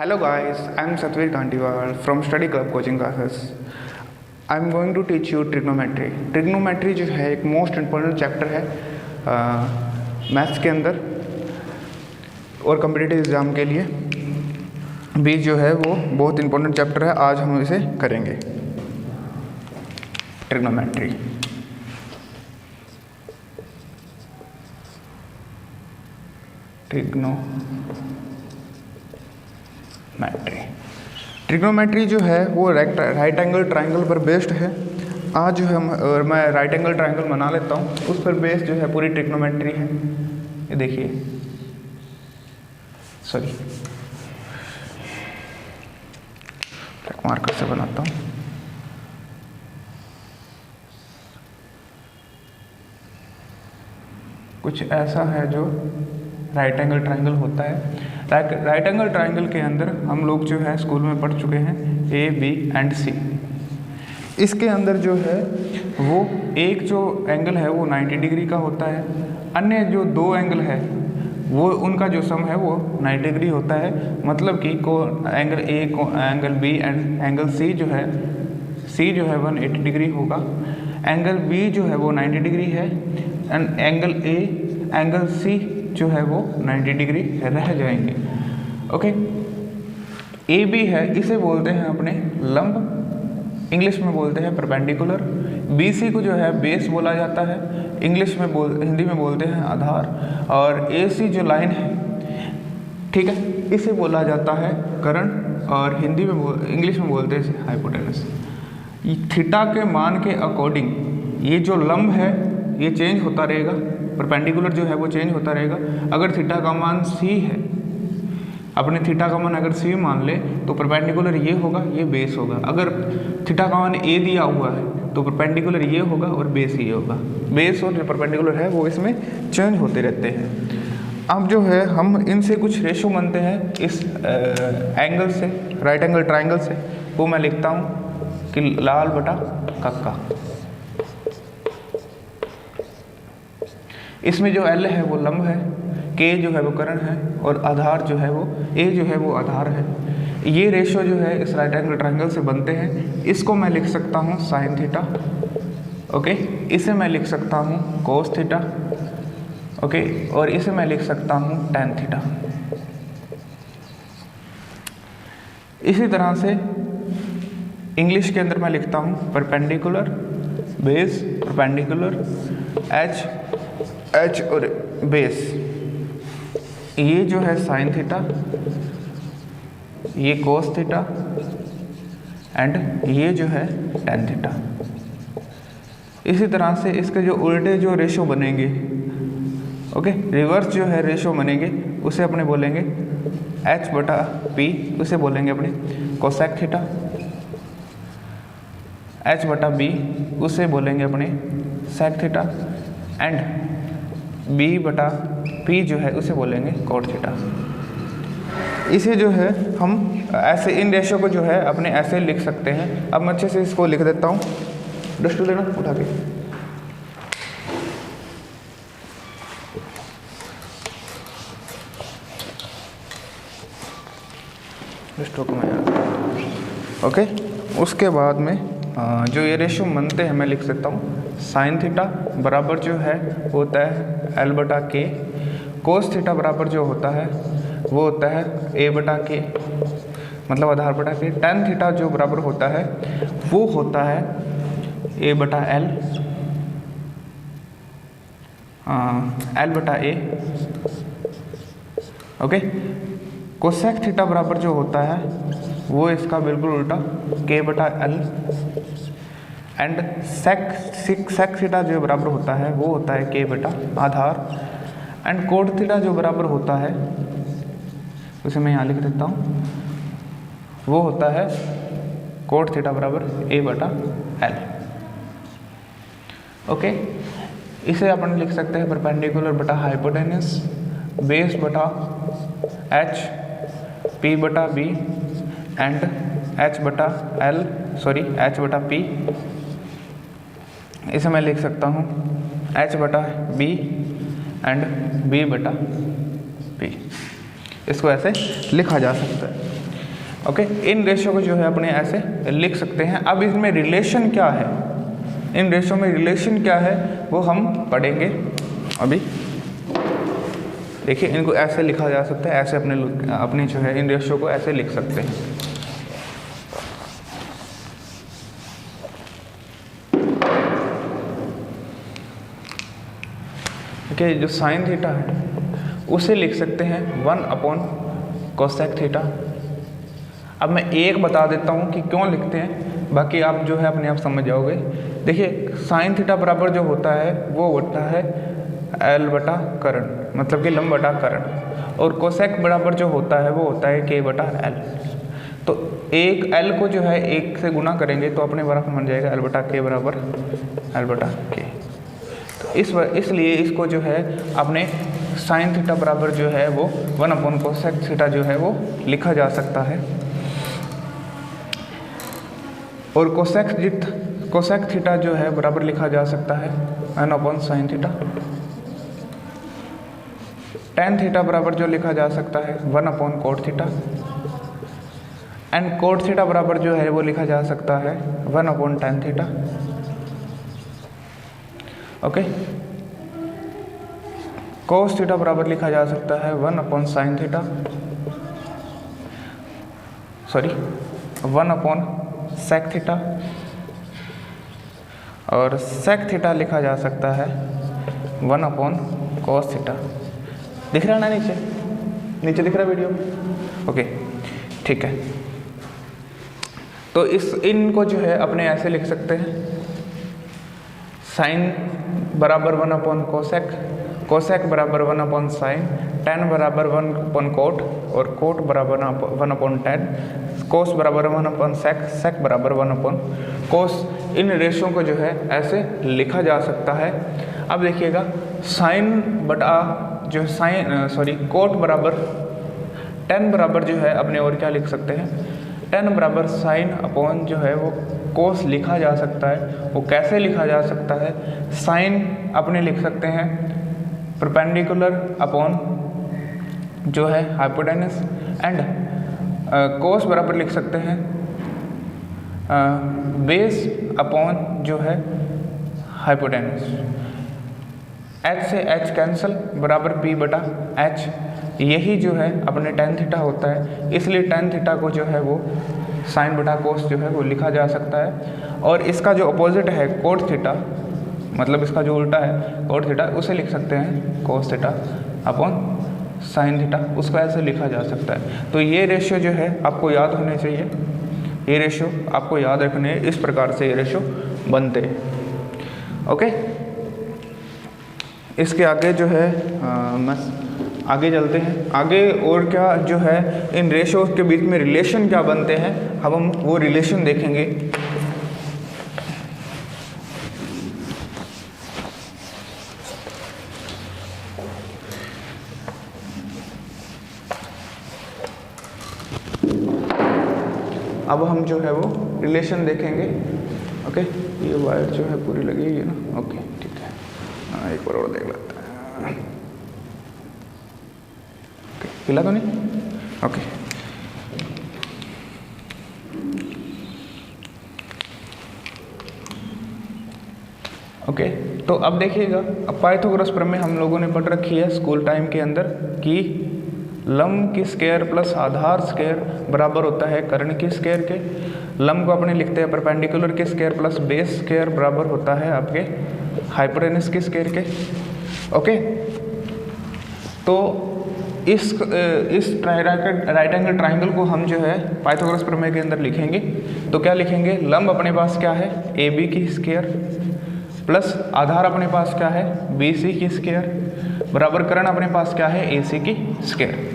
Hello guys, I am Satvir Kantiwal from Study Club Coaching Classes. I am going to teach you trigonometry. Trigonometry जो है एक most important chapter है maths के अंदर और competitive exam के लिए भी जो है वो बहुत इम्पोर्टेंट चैप्टर है। आज हम इसे करेंगे ट्रिग्नोमेट्री। ट्रिग्नोमेट्री जो है वो राइट एंगल ट्रायंगल पर बेस्ड है। आज जो है मैं राइट एंगल ट्रायंगल बना लेता हूँ, उस पर बेस्ड जो है पूरी ट्रिग्नोमेट्री है। ये देखिए, सॉरी मार्कर से बनाता हूँ। कुछ ऐसा है जो राइट एंगल ट्रायंगल होता है। राइट एंगल ट्रायंगल के अंदर हम लोग जो है स्कूल में पढ़ चुके हैं ए, बी एंड सी। इसके अंदर जो है वो एक जो एंगल है वो 90 डिग्री का होता है, अन्य जो दो एंगल है वो उनका जो सम है वो 90 डिग्री होता है। मतलब कि एंगल ए को angle B and angle C जो है 180 डिग्री होगा, एंगल बी जो है वो 90 डिग्री है and angle A angle C जो है वो 90 डिग्री रह जाएंगे। ओके, ए बी है, इसे बोलते हैं अपने लंब, इंग्लिश में बोलते हैं परपेंडिकुलर। बी सी को जो है बेस बोला जाता है, हिंदी में बोलते हैं आधार। और ए सी जो लाइन है, ठीक है, इसे बोला जाता है कर्ण और इंग्लिश में बोलते हैं हाइपोटेनस। थीटा के मान के अकॉर्डिंग ये जो लंब है ये चेंज होता रहेगा, परपेंडिकुलर जो है वो चेंज होता रहेगा। अगर थीटा का मान सी है, अपने थीटा का मान अगर सी मान ले तो परपेंडिकुलर ये होगा, ये बेस होगा। अगर थीटा का मान ए दिया हुआ है तो परपेंडिकुलर ये होगा और बेस ये होगा। बेस और जो परपेंडिकुलर है वो इसमें चेंज होते रहते हैं। अब जो है हम इनसे कुछ रेशो बनते हैं इस एंगल से, राइट एंगल ट्रायंगल से। वो मैं लिखता हूँ कि लाल बटा कक्का। इसमें जो L है वो लंब है, K जो है वो कर्ण है और आधार जो है वो A जो है वो आधार है। ये रेशो जो है इस राइट एंगल ट्रायंगल से बनते हैं। इसको मैं लिख सकता हूँ साइन थीटा, ओके, इसे मैं लिख सकता हूँ कोस थीटा, ओके, और इसे मैं लिख सकता हूँ टैन थीटा। इसी तरह से इंग्लिश के अंदर मैं लिखता हूँ परपेंडिकुलर, बेस, परपेंडिकुलर, एच और बेस। ये जो है साइन थीटा, ये कोस थीटा एंड ये जो है टैन थीटा। इसी तरह से इसके जो उल्टे जो रेशो बनेंगे, ओके, रिवर्स जो है रेशो बनेंगे उसे अपने बोलेंगे H बटा P, उसे बोलेंगे अपने कोसेक थीटा। H बटा B उसे बोलेंगे अपने सेक थीटा एंड B बटा P जो है उसे बोलेंगे कॉट थीटा। इसे जो है हम ऐसे इन रेशो को जो है अपने ऐसे लिख सकते हैं। अब मैं अच्छे से इसको लिख देता हूँ। डस्टर लेना उठा के। डस्टर को मैं, ओके, उसके बाद में जो ये रेशो बनते हैं मैं लिख सकता हूँ साइन थीटा बराबर जो है होता है L बटा K, कोस थीटा बराबर जो होता है वो होता है A बटा K, मतलब आधार बटा K। टैन थीटा जो बराबर होता है वो होता है A बटा L, L बटा A, ओके। कोसेक थीटा बराबर जो होता है वो इसका बिल्कुल उल्टा K बटा L एंड सेक थीटा जो बराबर होता है वो होता है K बटा आधार एंड कोट थीटा जो बराबर होता है उसे मैं यहाँ लिख देता हूँ, वो होता है कोट थीटा बराबर A बटा L, ओके। इसे अपन लिख सकते हैं परपेंडिकुलर बटा हाइपोटेनस, बेस बटा H, P बटा B एंड H बटा P। इसे मैं लिख सकता हूँ H बटा B एंड B बटा P। इसको ऐसे लिखा जा सकता है। ओके, इन रेशियो को जो है अपने ऐसे लिख सकते हैं। अब इसमें रिलेशन क्या है, इन रेशियो में रिलेशन क्या है वो हम पढ़ेंगे अभी। देखिए इनको ऐसे लिखा जा सकता है, ऐसे अपने जो है इन रेशियो को ऐसे लिख सकते हैं। देखिए जो साइन थीटा है उसे लिख सकते हैं 1 कोसेक थीटा। अब मैं एक बता देता हूँ कि क्यों लिखते हैं, बाकी आप जो है अपने आप समझ जाओगे। देखिए साइन थीटा बराबर जो होता है वो होता है L बटा करण, मतलब कि लंब बटा करण, और कोसेक बराबर जो होता है वो होता है K बटा L। तो एक L को जो है एक से गुना करेंगे तो अपने बराबर बन जाएगा L बटा K बराबर L बटा K। तो इसलिए इसको जो है अपने साइन थीटा बराबर जो है वो 1 कोसेक थीटा जो है वो लिखा जा सकता है। और कोसेक थीटा जो है बराबर लिखा जा सकता है n sine theta. Tan theta बराबर जो लिखा जा सकता है 1 cot theta. And cot theta बराबर जो है वो लिखा जा सकता है 1 tan theta. Okay, cos theta बराबर लिखा जा सकता है 1 sine theta, sorry 1 sec theta. और सेक थीटा लिखा जा सकता है 1 कोस थीटा। दिख रहा है ना नीचे दिख रहा है वीडियो? ओके ठीक है। तो इनको जो है अपने ऐसे लिख सकते हैं, साइन बराबर 1 कोसेक, कोसेक बराबर 1 साइन, टेन बराबर 1 कोट, और कोट बराबर 1 टेन, कोस बराबर 1 सेक, सेक बराबर 1 कोस। इन रेशियो को जो है ऐसे लिखा जा सकता है। अब देखिएगा साइन बटा जो कोट बराबर टेन बराबर जो है अपने और क्या लिख सकते हैं, टेन बराबर साइन अपॉन जो है वो कोस लिखा जा सकता है। वो कैसे लिखा जा सकता है, साइन अपने लिख सकते हैं परपेंडिकुलर अपॉन जो है हाइपोटेनस, एंड कोस बराबर लिख सकते हैं बेस अपॉन जो है हाइपोटेनस। h से h कैंसल बराबर p बटा h, यही जो है अपने टेन थीटा होता है। इसलिए टेन थीटा को जो है वो साइन बटा कोस जो है वो लिखा जा सकता है। और इसका जो अपोजिट है कोट थीटा, मतलब इसका जो उल्टा है कोट थीटा, उसे लिख सकते हैं cos theta upon sine theta, उसको ऐसे लिखा जा सकता है। तो ये रेशियो जो है आपको याद होने चाहिए, ये रेशियो आपको याद रखने, इस प्रकार से ये रेशियो बनते हैं। ओके, इसके आगे जो है मैं आगे चलते हैं। आगे और क्या जो है इन रेशियो के बीच में रिलेशन क्या बनते हैं, अब हम वो रिलेशन देखेंगे। अब हम जो है वो रिलेशन देखेंगे। ओके, ये वायर जो है पूरी लगी है ना? ओके ठीक है, एक बार और देख लेते हैं। हिला तो नहीं? Okay, okay. तो अब देखिएगा, अब पाइथागोरस प्रमेय हम लोगों ने पढ़ रखी है स्कूल टाइम के अंदर कि लंब की स्क्वायर प्लस आधार स्क्वायर बराबर होता है कर्ण की स्क्वायर के। लंब को अपने लिखते हैं परपेंडिकुलर की स्क्वायर प्लस बेस स्क्वायर बराबर होता है आपके हाइपोटेनस की स्क्वायर के। ओके, तो इस राइट एंगल ट्राइंगल को हम जो है पाइथागोरस प्रमेय के अंदर लिखेंगे। तो क्या लिखेंगे, लंब अपने पास क्या है ए बी की स्क्वायर प्लस आधार अपने पास क्या है बी सी की स्क्वायर बराबर कर्ण अपने पास क्या है ए सी की स्क्वायर।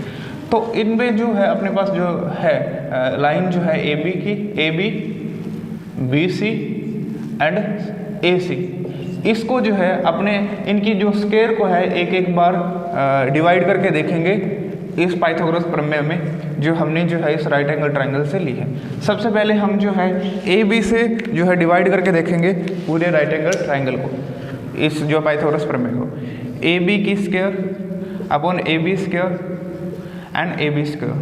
तो इनमें जो है अपने पास जो है लाइन जो है ए बी की, A B B C and A C, इसको जो है अपने इनकी जो स्क्वायर को है एक एक बार डिवाइड करके देखेंगे इस पाइथागोरस प्रमेय में जो हमने जो है इस राइट एंगल ट्राइंगल से ली है। सबसे पहले हम जो है ए बी से जो है डिवाइड करके देखेंगे पूरे राइट एंगल ट्राइंगल को, इस जो पाइथागोरस प्रमेय को। ए बी की square upon A B square and A B square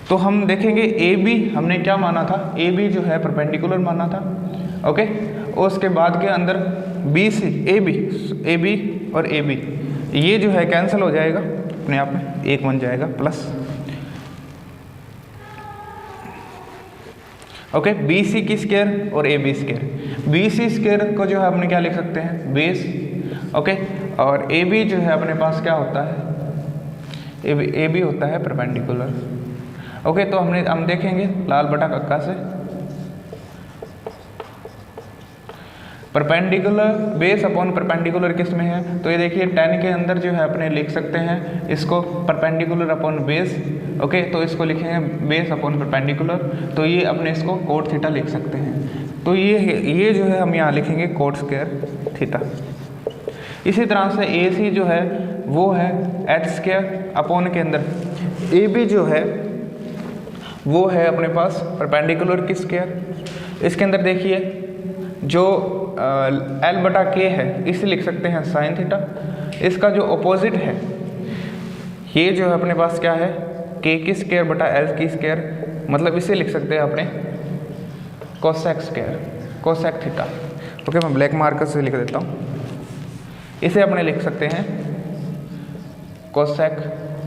तो हम देखेंगे ए बी हमने क्या माना था, ए बी जो है परपेंडिकुलर माना था, ओके। और उसके बाद के अंदर बी सी ए बी और ए बी ये जो है कैंसिल हो जाएगा अपने आप में, एक बन जाएगा प्लस, ओके, बी सी की स्क्वायर और A B square. B C square को जो है अपने क्या लिख सकते हैं, बेस, ओके। और ए बी जो है अपने पास क्या होता है, ए बी होता है परपेंडिकुलर, ओके। तो हम देखेंगे लाल बटा कक्का से परपेंडिकुलर बेस अपॉन परपेंडिकुलर किस में है, तो ये देखिए 10 के अंदर जो है अपने लिख सकते हैं इसको परपेंडिकुलर अपॉन बेस, ओके। तो इसको लिखेंगे बेस अपॉन परपेंडिकुलर, तो ये अपने इसको कोट थीटा लिख सकते हैं। तो ये जो है हम यहाँ लिखेंगे कोट स्क्वायर थीटा। इसी तरह से ए सी जो है वो है एच स्क्वायर अपॉन के अंदर ए बी जो है वो है अपने पास परपेंडिकुलर की स्क्वायर। इसके अंदर देखिए जो एल बटा के है इसे लिख सकते हैं साइन थीटा। इसका जो अपोजिट है ये जो है अपने पास क्या है, के की स्क्वायर बटा एल की स्क्वायर, मतलब इसे लिख सकते हैं अपने cosec square, cosec theta, okay. मैं ब्लैक मार्कर से लिख देता हूँ, इसे अपने लिख सकते हैं कोसेक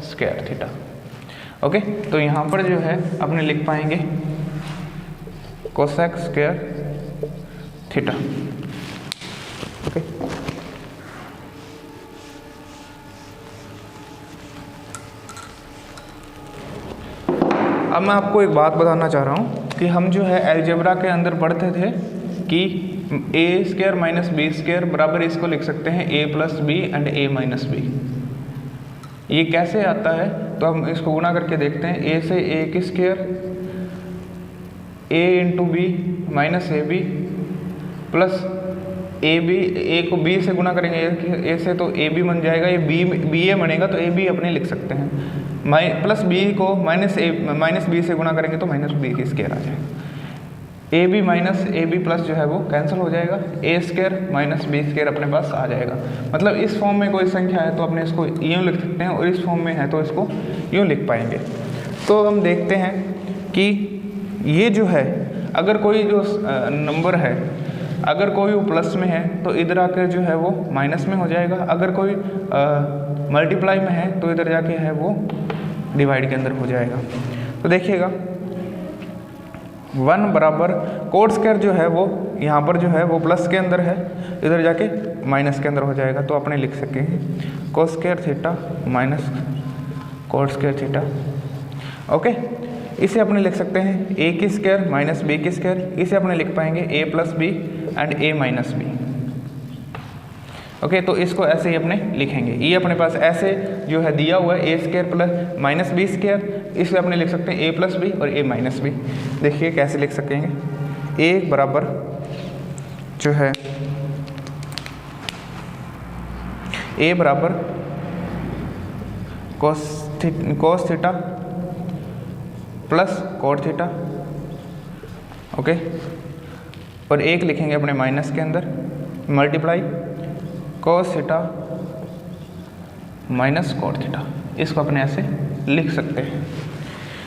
स्क्वायर थीटा, ओके। तो यहाँ पर जो है अपने लिख पाएंगे कोसेक स्क्वायर थीटा, ओके। अब मैं आपको एक बात बताना चाह रहा हूँ कि हम जो है अलजेब्रा के अंदर पढ़ते थे कि A square minus B square बराबर इसको लिख सकते हैं A plus B and A minus B. ये कैसे आता है, तो हम इसको गुणा करके देखते हैं, ए से ए की square, A into B minus A B plus A B, A को बी से गुणा करेंगे ए से तो ए बी बन जाएगा, ये बी ए बनेगा तो ए बी अपने लिख सकते हैं, प्लस बी को माइनस बी से गुणा करेंगे तो माइनस बी की स्क्वायर आ जाएगा। A B minus A B plus जो है वो कैंसिल हो जाएगा, A square minus B square अपने पास आ जाएगा। मतलब इस फॉर्म में कोई संख्या है तो अपने इसको यूँ लिख सकते हैं और इस फॉर्म में है तो इसको यूँ लिख पाएंगे। तो हम देखते हैं कि ये जो है अगर कोई जो नंबर है अगर कोई वो प्लस में है तो इधर आकर जो है वो माइनस में हो जाएगा, अगर कोई मल्टीप्लाई में है तो इधर जाके है वो डिवाइड के अंदर हो जाएगा। तो देखिएगा 1 बराबर कोट स्क्वायर जो है वो यहाँ पर जो है वो प्लस के अंदर है, इधर जाके माइनस के अंदर हो जाएगा। तो अपने लिख सकेंगे cot square theta minus cot square theta, okay. इसे अपने लिख सकते हैं ए की स्क्वायर माइनस बी की स्क्वायर, इसे अपने लिख पाएंगे A plus B and A minus B, okay. तो इसको ऐसे ही अपने लिखेंगे, ये अपने पास ऐसे जो है दिया हुआ है A square plus minus B square, इसे अपने लिख सकते हैं ए प्लस बी और ए माइनस बी। देखिए कैसे लिख सकेंगे, ए बराबर जो है ए बराबर cos theta plus cot theta, okay. और एक लिखेंगे अपने माइनस के अंदर multiply cos theta minus cot theta, इसको अपने ऐसे लिख सकते हैं,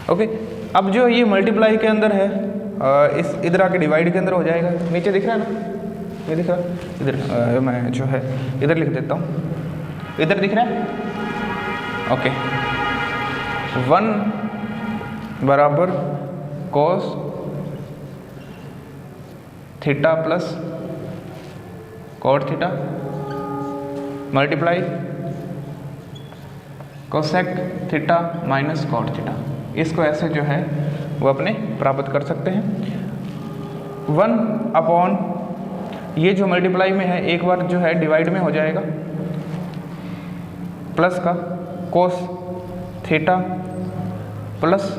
ओके। अब जो ये मल्टीप्लाई के अंदर है इस इधर आके डिवाइड के अंदर हो जाएगा। नीचे दिख रहा है ना, ये दिख रहा है, इधर मैं जो है इधर लिख देता हूँ, इधर दिख रहा है, ओके। 1 बराबर cos theta plus cot theta multiply cosec theta minus cot theta, इसको ऐसे जो है वो अपने प्राप्त कर सकते हैं। 1 अपॉन ये जो मल्टीप्लाई में है एक बार जो है डिवाइड में हो जाएगा, प्लस का कोस थीटा प्लस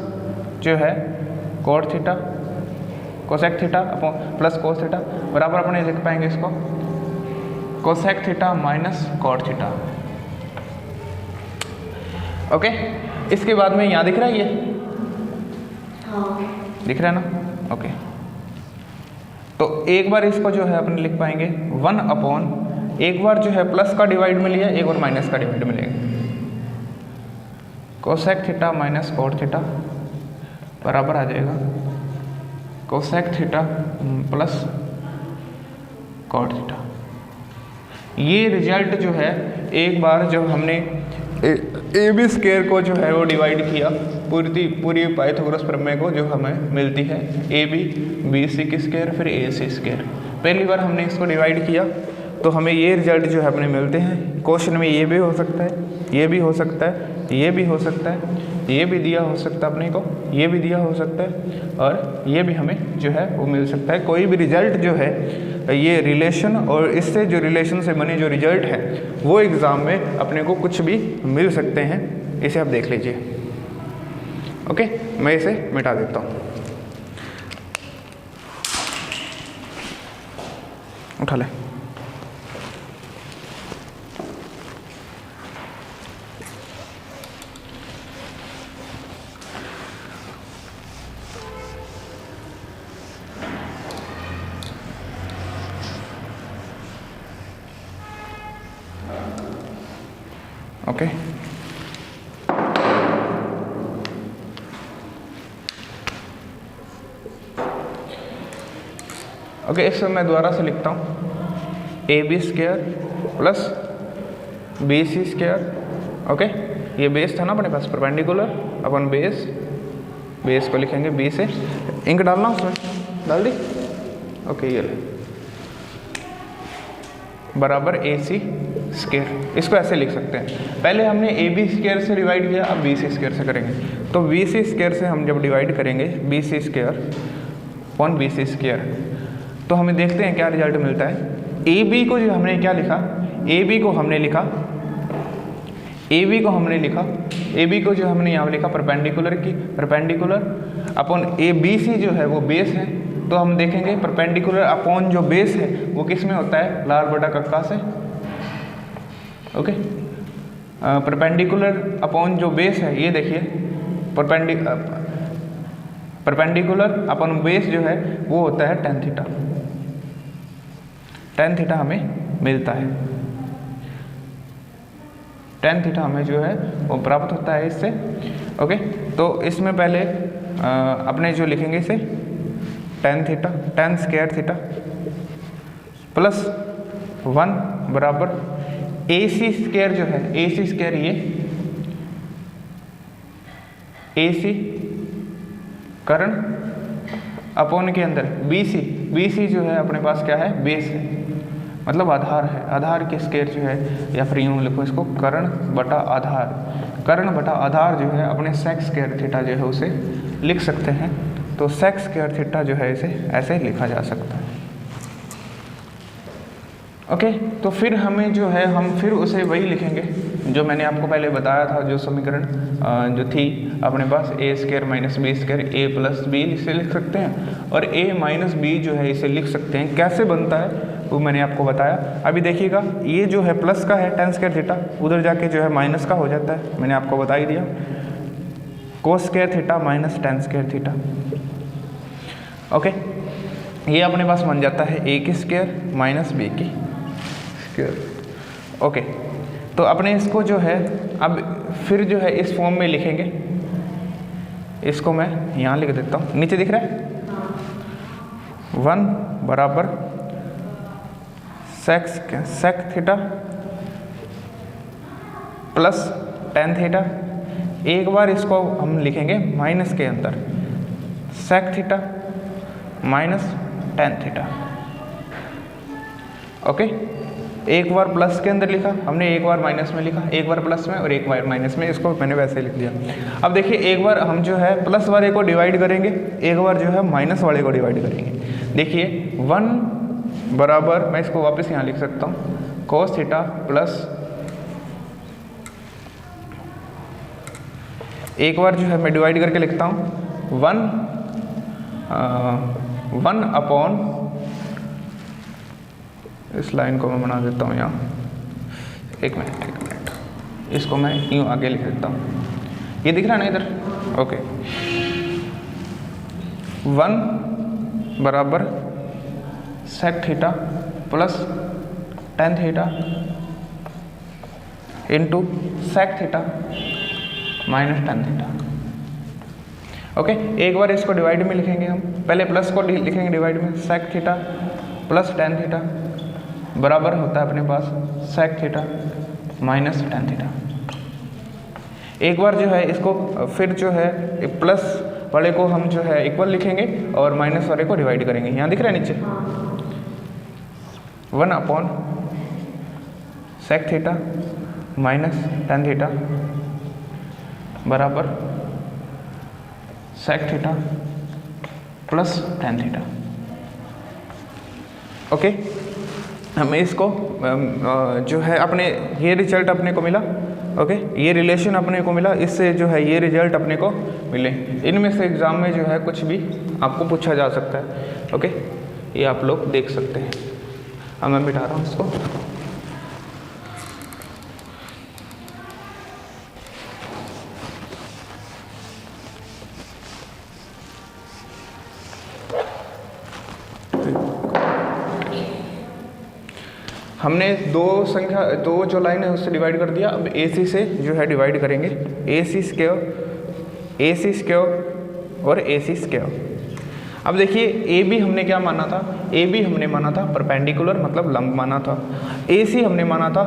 जो है cot theta cosec theta upon plus cos theta बराबर अपने लिख पाएंगे इसको cosec theta minus cot theta, okay. इसके बाद में यहाँ दिख रहा है ये, हाँ दिख रहा है ना, ओके। तो एक बार इसको जो है अपने लिख पाएंगे 1 अपॉन, एक बार जो है प्लस का डिवाइड में लिया, एक बार माइनस का डिवाइड में लेंगे, cosec theta minus cot theta बराबर आ जाएगा cosec theta plus cot theta. ये रिजल्ट जो है एक बार जब हमने ए बी स्क्वायर को जो है वो डिवाइड किया पूरी पाइथागोरस प्रमेय को जो हमें मिलती है ए बी सी की स्क्वायर फिर ए सी स्क्वायर। पहली बार हमने इसको डिवाइड किया तो हमें ये रिजल्ट जो है अपने मिलते हैं। क्वेश्चन में ये भी हो सकता है, ये भी हो सकता है, ये भी हो सकता है, ये भी दिया हो सकता है अपने को, ये भी दिया हो सकता है और ये भी हमें जो है वो मिल सकता है। कोई भी रिजल्ट जो है ये रिलेशन और इससे जो रिलेशन से बने जो रिजल्ट है वो एग्ज़ाम में अपने को कुछ भी मिल सकते हैं। इसे आप देख लीजिए। ओके, मैं इसे मिटा देता हूँ। उठा ले। ओके, ओके, इसमें मैं दोबारा से लिखता हूँ A B square plus B C square. Okay, ये बेस था ना अपने पास परपेंडिकुलर अपन बेस को लिखेंगे बी से। इंक डालना उसमें, डाल दी। ओके, ये ले बराबर ए सी स्क्वायर। इसको ऐसे लिख सकते हैं। पहले हमने ए बी स्क्वायर से डिवाइड किया, अब बी सी स्क्वायर से करेंगे। तो बी सी स्क्वायर से हम जब डिवाइड करेंगे B C square upon B C square तो हमें देखते हैं क्या रिजल्ट मिलता है। ए बी को जो हमने क्या लिखा, ए बी को हमने लिखा जो हमने यहाँ लिखा perpendicular upon A B C जो है वो बेस है। तो हम देखेंगे परपेंडिकुलर अपॉन जो बेस है वो किस में होता है, लाल बटा कक्का से। ओके, परपेंडिकुलर अपॉन जो बेस है ये देखिए परपेंडिकुलर अपॉन बेस जो है वो होता है tan थीटा। tan थीटा हमें मिलता है, tan थीटा हमें जो है वो प्राप्त होता है इससे। ओके, तो इसमें पहले अपने जो लिखेंगे इसे tan स्क्वायर थीटा प्लस 1 बराबर ए सी स्क्वायर जो है, ए सी स्क्वायर ये ए सी करण अपॉन के अंदर बी सी जो है अपने पास क्या है, बेस है, मतलब आधार है। आधार की स्क्वायर जो है या फिर यूँ लिखो इसको करण बटा आधार जो है अपने सेक स्क्वायर थीटा जो है उसे लिख सकते हैं। तो सेक स्क्वायर थीटा जो है इसे ऐसे लिखा जा सकता है। ओके, तो फिर हमें जो है हम फिर उसे वही लिखेंगे जो मैंने आपको पहले बताया था, जो समीकरण जो थी अपने पास ए स्क्वायर माइनस बी स्क्वायर ए प्लस बी इसे लिख सकते हैं और ए माइनस बी जो है इसे लिख सकते हैं। कैसे बनता है वो मैंने आपको बताया। अभी देखिएगा ये जो है प्लस का है tan स्क्वायर थीटा, उधर जाके जो है माइनस का हो जाता है, मैंने आपको बता ही दिया। Cos square theta minus tan square theta. Okay, ये अपने पास बन जाता है ए की स्क्वायर माइनस बी की स्क्वायर। ओके, तो अपने इसको जो है अब फिर जो है इस फॉर्म में लिखेंगे। इसको मैं यहाँ लिख देता हूँ, नीचे दिख रहा है 1 बराबर sec theta plus tan theta. एक बार इसको हम लिखेंगे माइनस के अंदर sec theta minus tan theta. Okay, एक बार प्लस के अंदर लिखा हमने, एक बार माइनस में लिखा, एक बार प्लस में और एक बार माइनस में, इसको मैंने वैसे लिख दिया। अब देखिए एक बार हम जो है प्लस वाले को डिवाइड करेंगे, एक बार जो है माइनस वाले को डिवाइड करेंगे। देखिए 1 बराबर, मैं इसको वापस यहाँ लिख सकता हूँ कोस थीटा प्लस एक बार जो है मैं डिवाइड करके लिखता हूँ 1 अपॉन, इस लाइन को मैं बना देता हूँ यहाँ, एक मिनट, इसको मैं यूँ आगे लिख देता हूँ। ये दिख रहा है ना इधर। ओके, 1 बराबर sec theta plus tan theta into sec theta minus tan theta. Okay, एक बार इसको डिवाइड में लिखेंगे हम, पहले प्लस को लिखेंगे डिवाइड में, sec theta plus tan theta बराबर होता है अपने पास sec theta minus tan theta. एक बार जो है इसको फिर जो है प्लस वाले को हम जो है इक्वल लिखेंगे और माइनस वाले को डिवाइड करेंगे। यहाँ दिख रहा है नीचे 1 upon sec theta minus tan theta बराबर sec theta plus tan theta. Okay, हमें इसको जो है अपने ये रिजल्ट अपने को मिला। ओके, ये रिलेशन अपने को मिला, इससे जो है ये रिजल्ट अपने को मिले। इनमें से एग्ज़ाम में जो है कुछ भी आपको पूछा जा सकता है। ओके, ये आप लोग देख सकते हैं। अब मैं मिटा रहा हूँ इसको। हमने दो जो लाइन है उससे डिवाइड कर दिया। अब AC से जो है डिवाइड करेंगे, AC स्क्वायर और AC स्क्वायर। अब देखिए AB हमने क्या माना था, AB हमने माना था परपेंडिकुलर मतलब लंब माना था, AC हमने माना था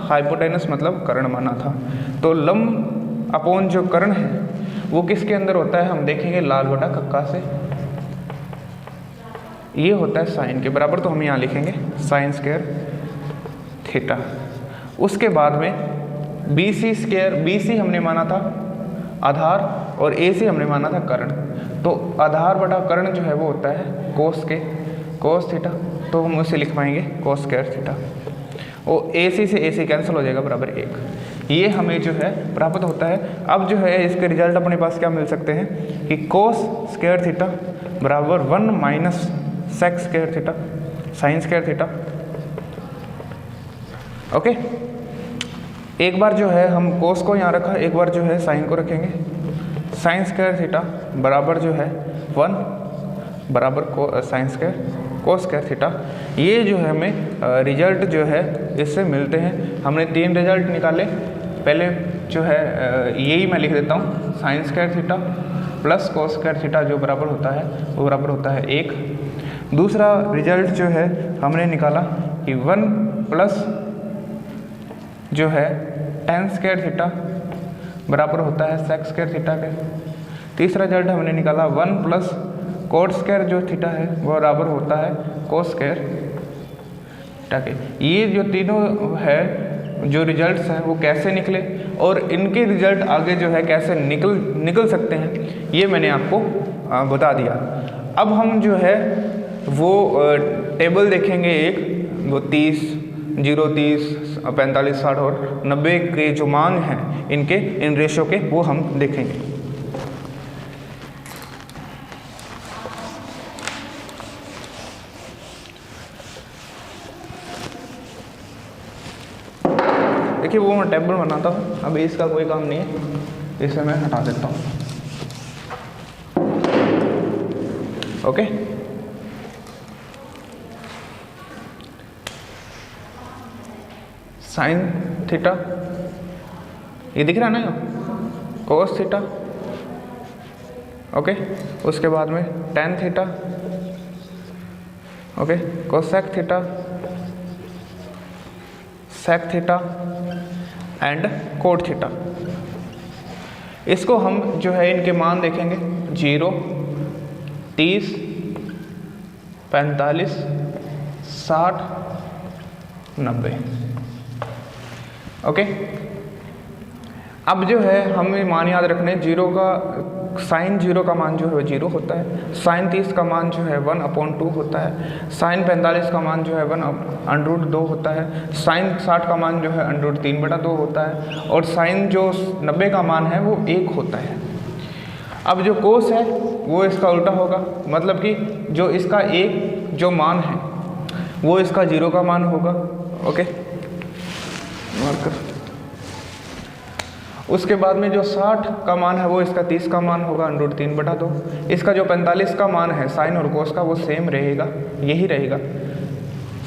हाइपोटेनस मतलब कर्ण माना था। तो लंब अपॉन जो कर्ण है वो किसके अंदर होता है, हम देखेंगे लाल बटा कक्का से, ये होता है साइन के बराबर। तो हम यहाँ लिखेंगे साइन स्क्वायर थीटा। उसके बाद में BC स्क्वायर, BC हमने माना था आधार और AC हमने माना था कर्ण। तो आधार बटा कर्ण जो है वो होता है कोस थीटा, तो हम उसे लिख पाएंगे कोस स्क्वायर थीटा। और AC से AC कैंसिल हो जाएगा बराबर 1। ये हमें जो है प्राप्त होता है। अब जो है इसके रिजल्ट अपने पास क्या मिल सकते हैं कि कोस स्क्वायर थीटा बराबर 1 minus sec square theta sine square theta. Okay, एक बार जो है हम कोस को यहाँ रखा, एक बार जो है साइन को रखेंगे। साइन स्क्वायर थीटा बराबर जो है 1 बराबर sine square cos square theta. ये जो है हमें रिजल्ट जो है इससे मिलते हैं। हमने 3 रिजल्ट निकाले। पहले जो है यही मैं लिख देता हूँ, sign square theta plus cos square theta जो बराबर होता है वो बराबर होता है 1। दूसरा रिजल्ट जो है हमने निकाला कि 1 प्लस जो है टेन स्क्वायर थीटा बराबर होता है सेक स्क्वायर थीटा के। तीसरा रिजल्ट हमने निकाला 1 प्लस कोट स्क्वायर जो थीटा है वो बराबर होता है कोस स्क्वायर थीटा के। ये जो तीनों है जो रिजल्ट्स हैं वो कैसे निकले और इनके रिजल्ट आगे जो है कैसे निकल सकते हैं ये मैंने आपको बता दिया। अब हम जो है वो टेबल देखेंगे, एक वो 30, 0, 30, 45, 60 और 90 के जो मान हैं इनके इन रेशो के वो हम देखेंगे। देखिए वो मैं टेबल बनाता हूँ, अभी इसका कोई काम नहीं है, इसे मैं हटा देता हूँ। ओके, साइन थीटा ये दिख रहा है ना, कोस थीटा। ओके, उसके बाद में tan theta. Okay, cosec theta, sec theta and cot theta. इसको हम जो है इनके मान देखेंगे 0, 30, 45, 60, 90। ओके, अब जो है हमें मान याद रखने, 0 का साइन 0 का मान जो है 0 होता है, साइन 30 का मान जो है 1/2 होता है, साइन 45 का मान जो है 1/√2 होता है, साइन 60 का मान जो है √3/2 होता है और साइन जो 90 का मान है वो 1 होता है। अब जो कोस है वो इसका उल्टा होगा, मतलब कि जो इसका 1 जो मान है वो इसका 0 का मान होगा। Okay, marker. उसके बाद में जो 60 का मान है वो इसका 30 का मान होगा √3/2। इसका जो 45 का मान है साइन और कोस का वो सेम रहेगा, यही रहेगा।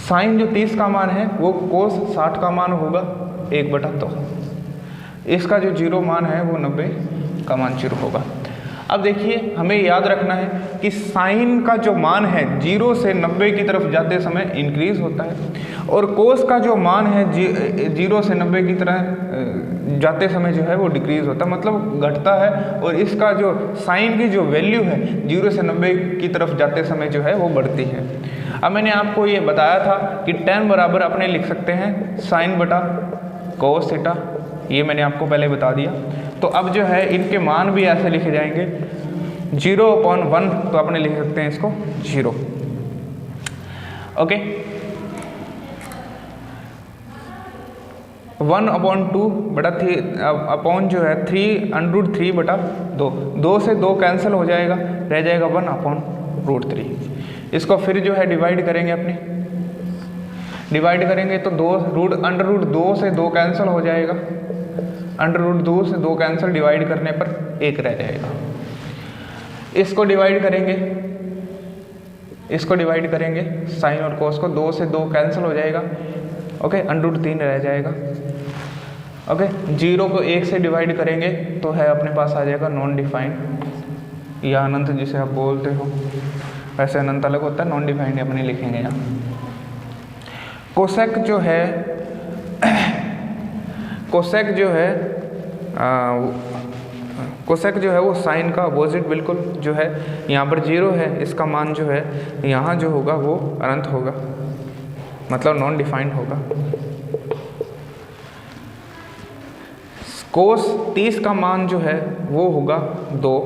साइन जो 30 का मान है वो कोस 60 का मान होगा 1/2। इसका जो 0 मान है वो 90 का मान 0 होगा। अब देखिए हमें याद रखना है कि साइन का जो मान है 0 से 90 की तरफ जाते समय इंक्रीज होता है और कोस का जो मान है 0 से 90 की तरह जाते समय जो है वो डिक्रीज होता है, मतलब घटता है। और इसका जो साइन की जो वैल्यू है 0 से 90 की तरफ जाते समय जो है वो बढ़ती है। अब मैंने आपको ये बताया था कि tan बराबर अपने लिख सकते हैं साइन बटा कोस थीटा, ये मैंने आपको पहले बता दिया। तो अब जो है इनके मान भी ऐसे लिखे जाएंगे 0/1, तो अपने लिख सकते हैं इसको 0। ओके, 1/2 बटा 3 अपॉन जो है 3√3 बटा 2, 2 से 2 कैंसिल हो जाएगा, रह जाएगा 1/√3। इसको फिर जो है डिवाइड करेंगे, अपने डिवाइड करेंगे तो √2 से 2 कैंसिल हो जाएगा, √2 से 2 कैंसिल, डिवाइड करने पर 1 रह जाएगा। इसको डिवाइड करेंगे, इसको डिवाइड करेंगे साइन और कोस को, 2 से 2 कैंसिल हो जाएगा। ओके, √3 रह जाएगा। ओके, 0 को 1 से डिवाइड करेंगे तो है अपने पास आ जाएगा नॉन डिफाइंड या अनंत, जिसे आप बोलते हो, वैसे अनंत अलग होता है, नॉन डिफाइंड अपने लिखेंगे यहाँ। कोसेक जो है कोसेक जो है वो साइन का अपोजिट बिल्कुल जो है, यहाँ पर 0 है, इसका मान जो है यहाँ जो होगा वो अनंत होगा, मतलब नॉन डिफाइंड होगा। कोस 30 का मान जो है वो होगा 2,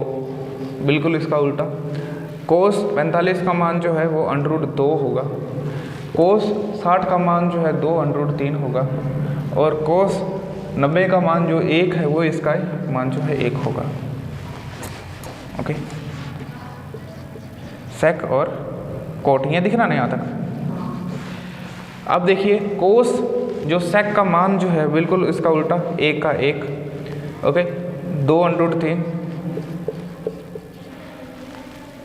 बिल्कुल इसका उल्टा। कोस 45 का मान जो है वो √2 होगा। कोस 60 का मान जो है 2√3 होगा। और कोस 90 का मान जो 1 है वो इसका मान जो है 1 होगा। ओके, सेक और कोट, ये दिख रहा ना यहाँ तक। अब देखिए कोस जो सेक का मान जो है बिल्कुल इसका उल्टा, 1 का 1। Okay, 2√3,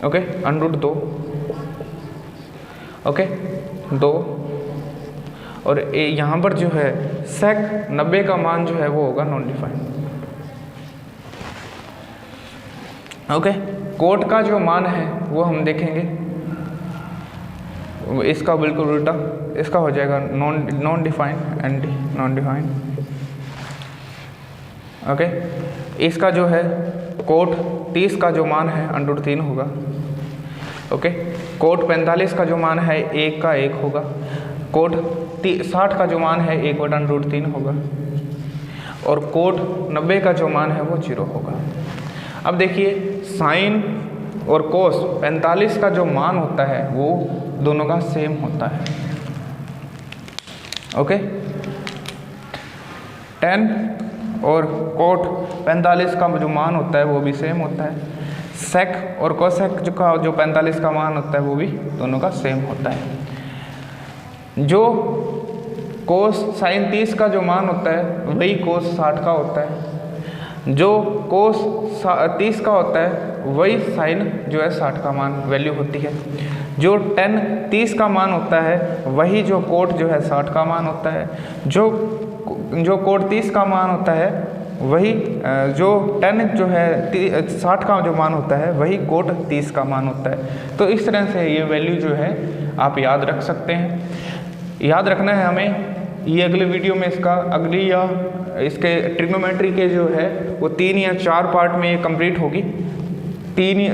okay, √2, okay, 2। और यहाँ पर जो है सेक 90 का मान जो है वो होगा नॉन डिफाइंड। ओके, कोट का जो मान है वो हम देखेंगे, इसका बिल्कुल उल्टा, इसका हो जाएगा non defined and non defined. Okay, इसका जो है कोट 30 का जो मान है √3 होगा। ओके, कोट 45 का जो मान है 1 का 1 होगा। कोट 60 का जो मान है 1/√3 होगा। और कोट 90 का जो मान है वो 0 होगा। अब देखिए साइन और कोस 45 का जो मान होता है वो दोनों का सेम होता है। ओके, tan और कोट 45 का जो मान होता है वो भी सेम होता है। सेक और कोसेक का जो 45 का मान होता है वो भी दोनों का सेम होता है। जो कोस साइन 30 का जो मान होता है वही कोस 60 का होता है। जो कोस 30 का होता है वही साइन जो है 60 का मान वैल्यू होती है। जो tan 30 का मान होता है वही जो कोट जो है 60 का मान होता है। जो कोट 30 का मान होता है वही जो tan जो है 60 का जो मान होता है वही कोट 30 का मान होता है। तो इस तरह से ये वैल्यू जो है आप याद रख सकते हैं। याद रखना है हमें। ये अगले वीडियो में इसका अगली या इसके ट्रिग्नोमेट्री के जो है वो 3 या 4 पार्ट में ये कंप्लीट होगी।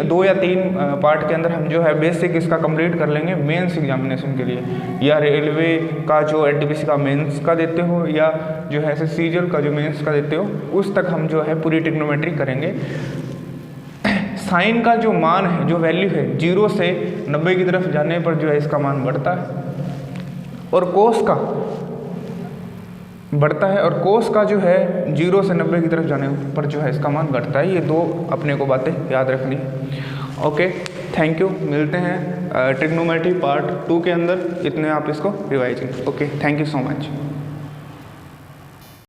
2 या 3 पार्ट के अंदर हम जो है बेसिक इसका कंप्लीट कर लेंगे मेंस एग्जामिनेशन के लिए, या रेलवे का जो एनटीपीसी का मेंस का देते हो या जो है ऐसे सीजल का जो मेंस का देते हो, उस तक हम जो है पूरी ट्रिग्नोमेट्री करेंगे। साइन का जो मान है, जो वैल्यू है 0 से 90 की तरफ जाने पर जो है इसका मान बढ़ता है और कोस का बढ़ता है, और कोस का जो है 0 से 90 की तरफ जाने पर जो है इसका मान घटता है। ये 2 अपने को बातें याद रखनी है। Okay, thank you. मिलते हैं ट्रिग्नोमेट्री पार्ट 2 के अंदर। इतने आप इसको रिवाइज करें। Okay, thank you so much.